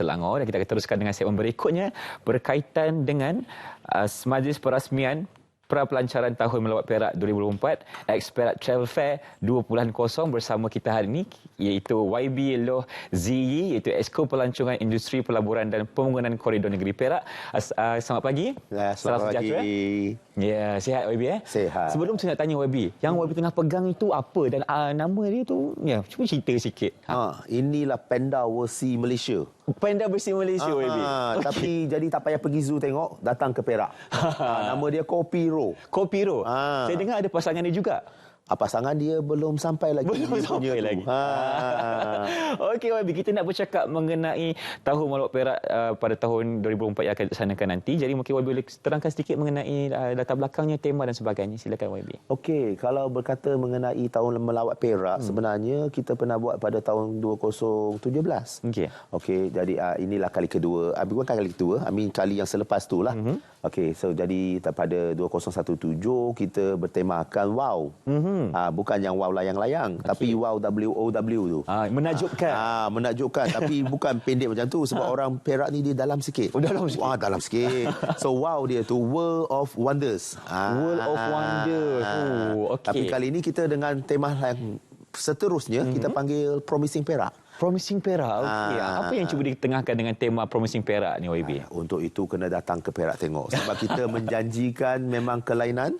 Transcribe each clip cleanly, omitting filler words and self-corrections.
Selangor, dan kita akan teruskan dengan segmen berikutnya berkaitan dengan majlis perasmian Prapelancaran Tahun Melawat Perak 2024 Expat Travel Fair 2.0 bersama kita hari ini, iaitu YB Loh Ziyi, iaitu Exco Pelancongan Industri Pelaburan dan Pembangunan Koridor Negeri Perak. Selamat pagi. Selamat pagi. Ya, sihat YB Sihat. Sebelum saya nak tanya YB, yang YB tengah pegang itu apa dan nama dia tu, ya, cuba cerita sikit. Inilah Panda Versi Malaysia. Panda Versi Malaysia YB. Tapi jadi tak payah pergi zoo tengok, datang ke Perak. Nama dia Kopiro. Kopiro. Saya dengar ada pasangan dia juga. Pasangan dia belum sampai lagi. Belum sampai lagi. Okey YB, kita nak bercakap mengenai Tahun Melawat Perak pada tahun 2024 yang akan dilaksanakan nanti. Jadi mungkin YB boleh terangkan sedikit mengenai latar belakangnya, tema dan sebagainya. Silakan YB. Okey, kalau berkata mengenai Tahun Melawat Perak, sebenarnya kita pernah buat pada tahun 2017. Okey, jadi inilah kali kedua. Bukan kali kedua, kali yang selepas tu lah. Okey, so jadi pada 2017 kita bertemakan wow. Bukan yang wow layang-layang, tapi wow WOW tu. Menakjubkan. Menakjubkan, tapi bukan pendek macam tu sebab orang Perak ni dia dalam sikit. Dalam sikit. Dalam sikit. So wow dia tu World of Wonders. World of Wonders. Okay. Tapi kali ini kita dengan tema yang seterusnya kita panggil Promising Perak. Promising Perak. Okey. Apa yang cuba ditengahkan dengan tema Promising Perak ni YB? Untuk itu kena datang ke Perak tengok sebab kita menjanjikan memang kelainan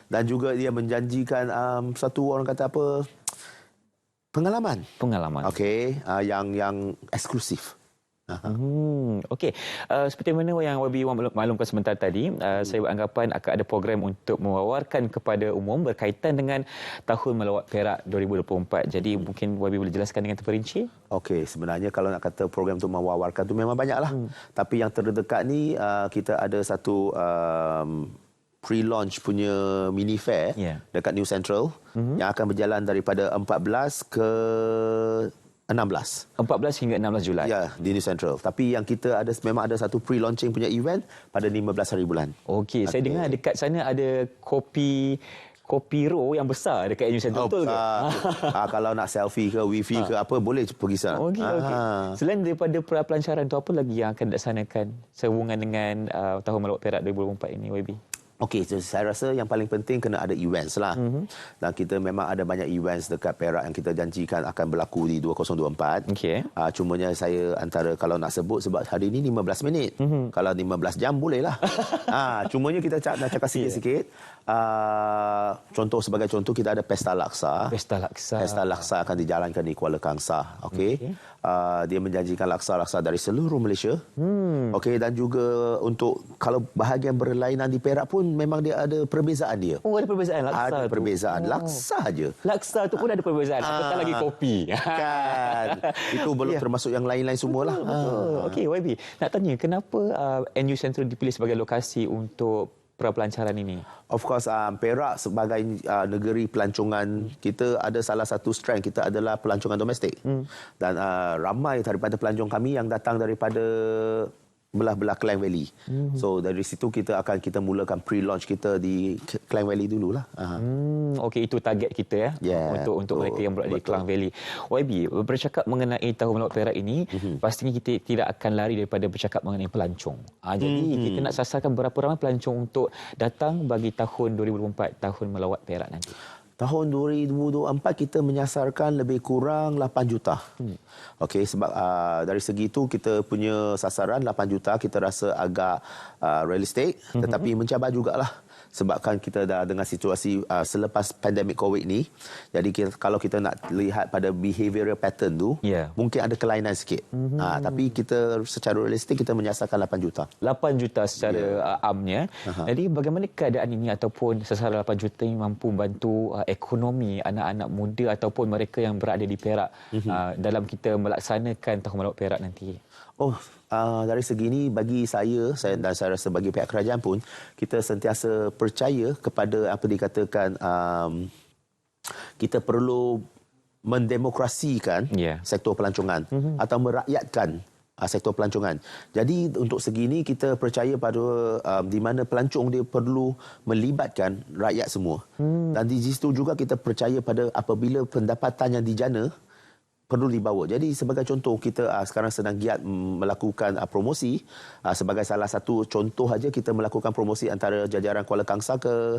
dan juga dia menjanjikan satu orang kata apa, pengalaman. Okey, yang eksklusif. Okey. Seperti mana yang YB maklumkan sebentar tadi, saya beranggapan akan ada program untuk mewawarkan kepada umum berkaitan dengan Tahun Melawat Perak 2024. Jadi mungkin YB boleh jelaskan dengan terperinci? Okey, sebenarnya kalau nak kata program untuk mewawarkan tu memang banyaklah. Tapi yang terdekat ni kita ada satu pre-launch punya mini fair dekat New Central yang akan berjalan daripada 14 ke 16 hingga 16 Julai. Ya, di New Central. Tapi yang kita ada memang ada satu pre-launching punya event pada 15 hari bulan. Okey, saya dengar dekat sana ada Kopiro yang besar dekat New Central, betul ke? Kalau nak selfie ke wifi ke apa boleh pergi sana. Okey. Selain daripada prapelancaran tu, apa lagi yang akan dilaksanakan sehubungan dengan Tahun Melawat Perak 2024 ini YB? Okey, so saya rasa yang paling penting kena ada events lah. Dan kita memang ada banyak events dekat Perak yang kita janjikan akan berlaku di 2024. Okey. Cumanya saya antara kalau nak sebut sebab hari ini 15 minit. Kalau 15 jam boleh lah. Cumanya kita nak cakap sikit-sikit. Sebagai contoh kita ada Pesta Laksa. Pesta Laksa akan dijalankan di Kuala Kangsar. Okey. Dia menjanjikan laksa-laksa dari seluruh Malaysia. Okey, dan juga untuk kalau bahagian berlainan di Perak pun memang dia ada perbezaan dia. Ada perbezaan laksa. Ada perbezaan. Laksa aja. Laksa tu pun ada perbezaan. Apatah lagi kopi. Kan. Itu belum termasuk yang lain-lain semualah. Okey, YB. Nak tanya kenapa NU Central dipilih sebagai lokasi untuk prapelancaran ini? Of course, Perak sebagai negeri pelancongan, kita ada salah satu strength kita adalah pelancongan domestik. Dan ramai daripada pelancong kami yang datang daripada belah-belah Klang Valley. So dari situ kita mulakan pre-launch kita di Klang Valley dululah. Okey, itu target kita untuk mereka yang berada di Klang Valley. YB, bercakap mengenai Tahun Melawat Perak ini, pastinya kita tidak akan lari daripada bercakap mengenai pelancong. Jadi kita nak sasarkan berapa ramai pelancong untuk datang bagi tahun 2024, Tahun Melawat Perak nanti. Tahun 2024 kita menyasarkan lebih kurang 8 juta. Okey, sebab dari segi itu kita punya sasaran 8 juta kita rasa agak realistik, tetapi mencabar jugalah. Sebabkan kita dah dengan situasi selepas pandemik COVID ni, jadi kalau kita nak lihat pada behavioral pattern tu, mungkin ada kelainan sikit. Tapi kita secara realistik kita menyasarkan 8 juta. 8 juta secara amnya. Jadi bagaimana keadaan ini ataupun sasaran 8 juta ini mampu membantu ekonomi anak-anak muda ataupun mereka yang berada di Perak dalam kita melaksanakan Tahun Melawat Perak nanti? Dari segi ini bagi saya dan saya rasa bagi pihak kerajaan pun kita sentiasa percaya kepada apa dikatakan kita perlu mendemokrasikan sektor pelancongan atau merakyatkan sektor pelancongan. Jadi untuk segi ini kita percaya pada di mana pelancong dia perlu melibatkan rakyat semua. Dan di situ juga kita percaya pada apabila pendapatan yang dijana perlu dibawa. Jadi sebagai contoh, kita sekarang sedang giat melakukan promosi. Sebagai salah satu contoh saja, kita melakukan promosi antara jajaran Kuala Kangsar ke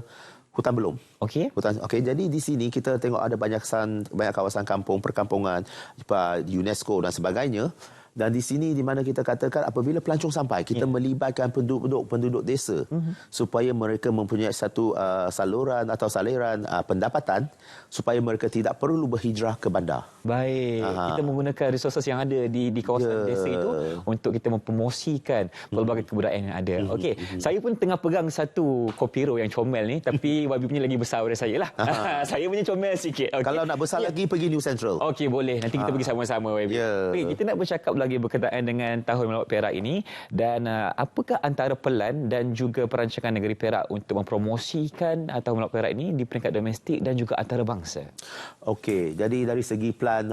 Hutan Belum. Okey. Jadi di sini kita tengok ada banyak kawasan kampung, perkampungan, UNESCO dan sebagainya. Dan di sini di mana kita katakan apabila pelancong sampai, kita melibatkan penduduk desa supaya mereka mempunyai satu saluran atau saliran pendapatan supaya mereka tidak perlu berhijrah ke bandar. Baik, kita menggunakan resources yang ada di kawasan desa itu untuk kita mempromosikan pelbagai kebudayaan yang ada. Okey, saya pun tengah pegang satu kopi ro yang comel ni, tapi YB punya lagi besar daripada saya lah. Saya punya comel sikit. Okay. Kalau nak besar lagi, pergi New Central. Okey, boleh. Nanti kita pergi sama-sama YB. Okey, kita nak bercakap lagi berkenaan dengan Tahun Melawat Perak ini, dan apakah antara pelan dan juga perancangan negeri Perak untuk mempromosikan Tahun Melawat Perak ini di peringkat domestik dan juga antarabangsa? Okey, jadi dari segi plan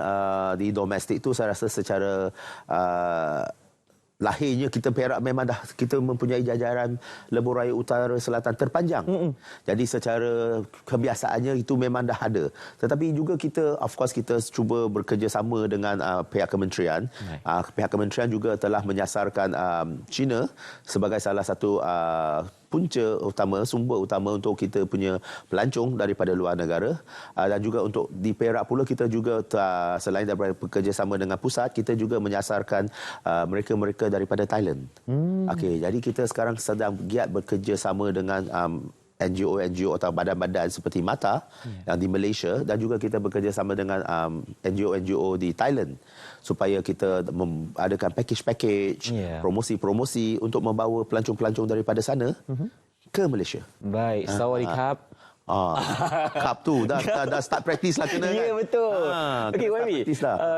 di domestik itu, saya rasa secara lahirnya kita Perak memang kita mempunyai jajaran lebuh raya utara selatan terpanjang. Jadi secara kebiasaannya itu memang dah ada. Tetapi juga kita, of course, kita cuba bekerjasama dengan pihak kementerian. Pihak kementerian juga telah menyasarkan China sebagai salah satu sumber utama untuk kita punya pelancong daripada luar negara, dan juga untuk di Perak pula kita juga selain daripada bekerjasama dengan pusat, kita juga menyasarkan mereka-mereka daripada Thailand. Okey, jadi kita sekarang sedang giat bekerjasama dengan NGO atau badan-badan seperti MATA yang di Malaysia, dan juga kita bekerjasama dengan NGO di Thailand supaya kita adakan package, promosi-promosi untuk membawa pelancong-pelancong daripada sana ke Malaysia. Baik, Sawadikap. Cup tu dah start practice lah kena. Ya, betul. Okey, YB.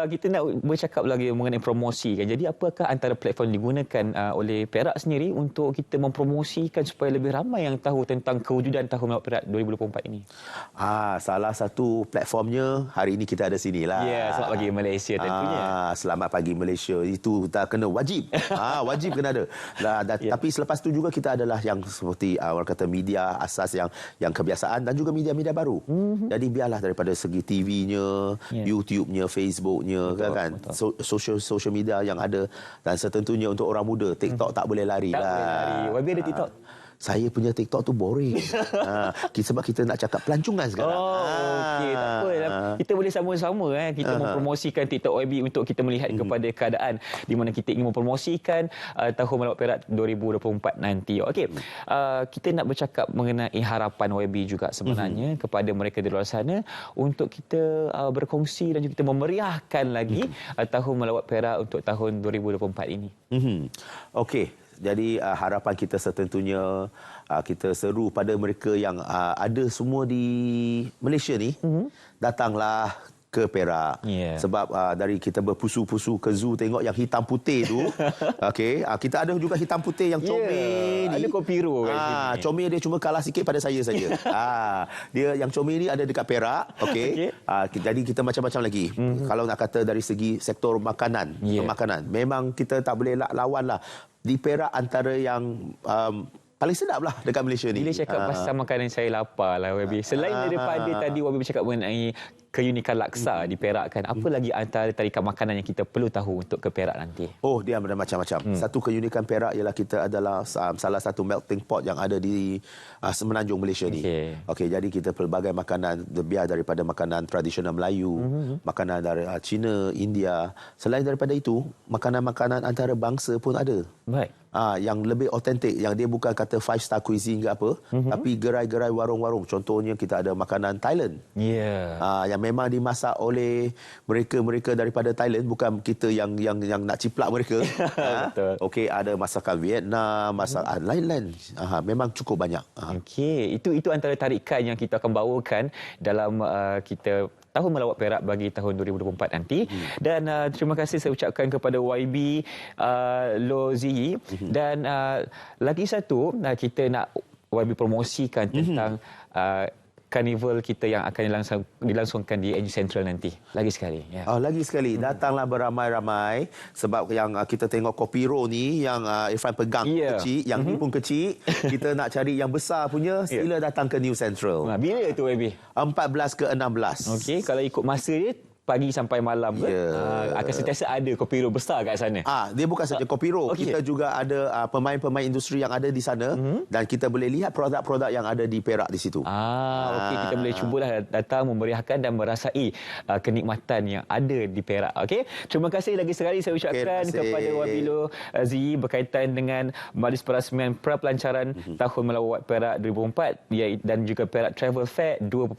Kita nak bercakap lagi mengenai promosi kan. Jadi apakah antara platform digunakan oleh Perak sendiri untuk kita mempromosikan supaya lebih ramai yang tahu tentang kewujudan Tahun Melawat Perak 2024 ini? Salah satu platformnya hari ini kita ada sinilah. Ya, selamat pagi Malaysia tentunya. Selamat pagi Malaysia. Itu tak kena wajib. Wajib kena ada. Tapi selepas tu juga kita adalah yang seperti orang kata media asas yang kebiasaan, dan juga media-media baru. Jadi biarlah daripada segi TV-nya, YouTube-nya, Facebook-nya, kan? Social media yang ada. Dan setentunya untuk orang muda, TikTok tak boleh lari. Tak boleh lari. YB ada TikTok? Saya punya TikTok tu boring. Sebab kita nak cakap pelancongan sekarang. Okey, tak apa. Kita boleh sama-sama kita mempromosikan TikTok YB untuk kita melihat kepada keadaan di mana kita ingin mempromosikan Tahun Melawat Perak 2024 nanti. Okey, kita nak bercakap mengenai harapan YB juga sebenarnya kepada mereka di luar sana untuk kita berkongsi dan juga kita memeriahkan lagi Tahun Melawat Perak untuk tahun 2024 ini. Okey. Jadi harapan kita setentunya kita seru pada mereka yang ada semua di Malaysia ni, datanglah ke Perak. Sebab dari kita berpusu-pusu ke zoo tengok yang hitam putih tu. Okey, kita ada juga hitam putih yang comel ni. Ada kopi ro kan. Comel dia cuma kalah sikit pada saya saja. Dia yang comel ni ada dekat Perak. Okey. Jadi kita macam-macam lagi. Kalau nak kata dari segi sektor makanan, makanan, memang kita tak boleh lawan lah. Di Perak antara yang paling sedap lah dekat Malaysia ni. Bila cakap pasal makanan, saya lapar lah YB. Selain daripada tadi YB bercakap mengenai keunikan laksa di Perak kan, apa lagi antara tarikan makanan yang kita perlu tahu untuk ke Perak nanti? Dia ada macam-macam. Satu keunikan Perak ialah kita adalah salah satu melting pot yang ada di semenanjung Malaysia ni. Okey, jadi kita pelbagai makanan, biar daripada makanan tradisional Melayu, makanan dari Cina, India. Selain daripada itu, makanan-makanan antarabangsa pun ada. Baik. Yang lebih autentik, yang dia bukan kata 5-star cuisine ke apa, tapi gerai-gerai warung-warung. Contohnya kita ada makanan Thailand. Yang memang dimasak oleh mereka daripada Thailand, bukan kita yang nak ciplak mereka. Betul. Okey, ada masakan Vietnam, masakan lain-lain. Memang cukup banyak. Okey, itu antara tarikan yang kita akan bawakan dalam kita Tahun Melawat Perak bagi tahun 2024 nanti. Dan terima kasih saya ucapkan kepada YB Loh Ziyi. Dan lagi satu, kita nak YB promosikan tentang karnival kita yang akan dilangsungkan di NG Central nanti. Lagi sekali. Lagi sekali. Datanglah beramai-ramai. Sebab yang kita tengok kopi ro ni, yang Irfan pegang kecil, yang ni pun kecil. Kita nak cari yang besar punya, sila datang ke New Central. Bila itu YB? 14 ke 16. Okey, kalau ikut masa dia, pagi sampai malam ke? Ya. Akan sentiasa ada Kopi Ro besar kat sana. Dia bukan saja Kopi Ro. Okey. Kita juga ada pemain-pemain industri yang ada di sana dan kita boleh lihat produk-produk yang ada di Perak di situ. Okey, kita boleh cubalah datang memeriahkan dan merasai kenikmatan yang ada di Perak. Okey, terima kasih lagi sekali saya ucapkan kepada Wabilo Zee berkaitan dengan majlis perasmian pra-pelancaran Tahun Melawat Perak 2004 dan juga Perak Travel Fair 2.0.